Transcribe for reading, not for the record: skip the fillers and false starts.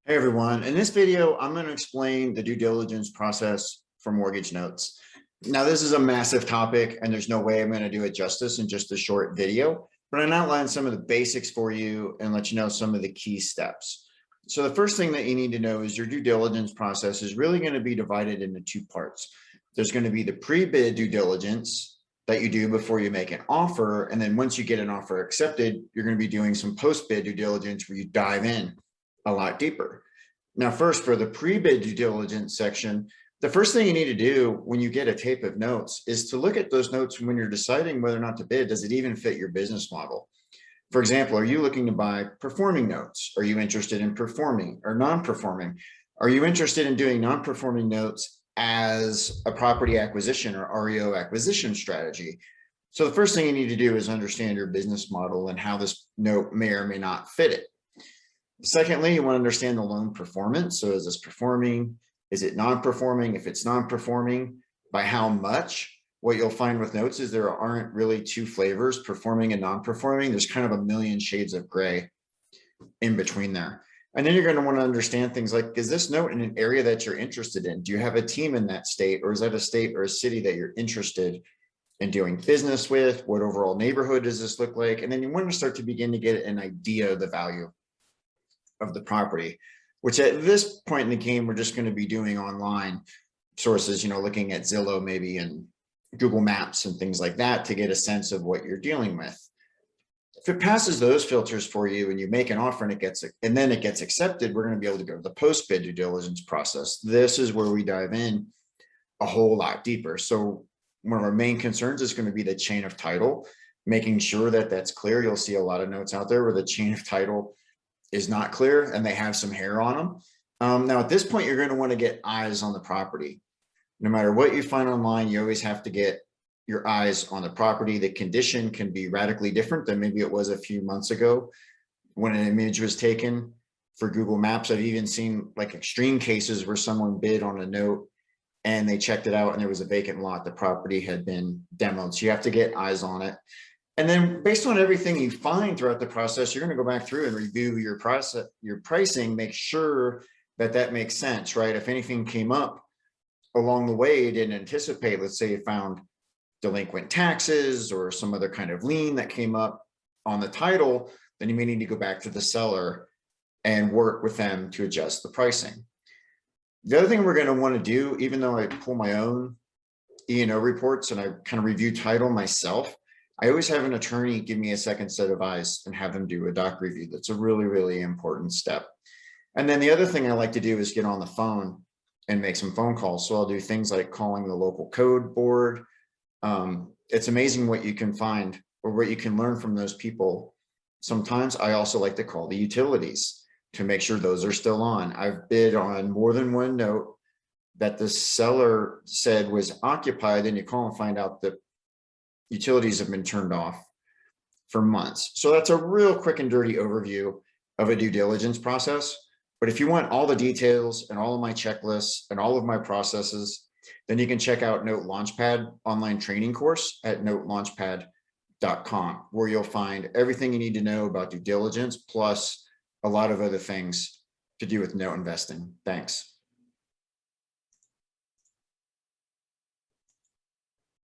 Hey everyone, in this video, I'm going to explain the due diligence process for mortgage notes. Now, this is a massive topic and there's no way I'm going to do it justice in just a short video, but I'm outline some of the basics for you and let you know some of the key steps. So the first thing that you need to know is your due diligence process is really going to be divided into two parts. There's going to be the pre-bid due diligence that you do before you make an offer. And then once you get an offer accepted, you're going to be doing some post-bid due diligence where you dive in a lot deeper. Now, first, for the pre-bid due diligence section, the first thing you need to do when you get a tape of notes is to look at those notes when you're deciding whether or not to bid. Does it even fit your business model? For example, are you looking to buy performing notes? Are you interested in performing or non-performing? Are you interested in doing non-performing notes as a property acquisition or REO acquisition strategy? So the first thing you need to do is understand your business model and how this note may or may not fit it. Secondly, you want to understand the loan performance. So is this performing? Is it non-performing? If it's non-performing, by how much? What you'll find with notes is there aren't really two flavors, performing and non-performing. There's kind of a million shades of gray in between there. And then you're going to want to understand things like, is this note in an area that you're interested in? Do you have a team in that state, or is that a state or a city that you're interested in doing business with? What overall neighborhood does this look like? And then you want to start to begin to get an idea of the value of the property, which at this point in the game, we're just going to be doing online sources, looking at Zillow maybe and Google Maps and things like that to get a sense of what you're dealing with. If it passes those filters for you and you make an offer and then it gets accepted, we're going to be able to go to the post-bid due diligence process. This is where we dive in a whole lot deeper. So one of our main concerns is going to be the chain of title, making sure that that's clear. You'll see a lot of notes out there where the chain of title is not clear and they have some hair on them. Now, at this point, you're going to want to get eyes on the property. No matter what you find online, you always have to get your eyes on the property. The condition can be radically different than maybe it was a few months ago when an image was taken for Google Maps. I've even seen like extreme cases where someone bid on a note and they checked it out and there was a vacant lot. The property had been demoed. So you have to get eyes on it. And then based on everything you find throughout the process, you're going to go back through and review your process, your pricing, make sure that that makes sense, right? If anything came up along the way you didn't anticipate, let's say you found delinquent taxes or some other kind of lien that came up on the title, then you may need to go back to the seller and work with them to adjust the pricing. The other thing we're going to want to do, even though I pull my own E&O reports and I kind of review title myself, I always have an attorney give me a second set of eyes and have them do a doc review. That's a really, really important step. And then the other thing I like to do is get on the phone and make some phone calls. So I'll do things like calling the local code board. It's amazing what you can find or what you can learn from those people. Sometimes I also like to call the utilities to make sure those are still on. I've bid on more than one note that the seller said was occupied, and you call and find out that utilities have been turned off for months. So that's a real quick and dirty overview of a due diligence process. But if you want all the details and all of my checklists and all of my processes, then you can check out Note Launchpad online training course at notelaunchpad.com, where you'll find everything you need to know about due diligence, plus a lot of other things to do with note investing. Thanks.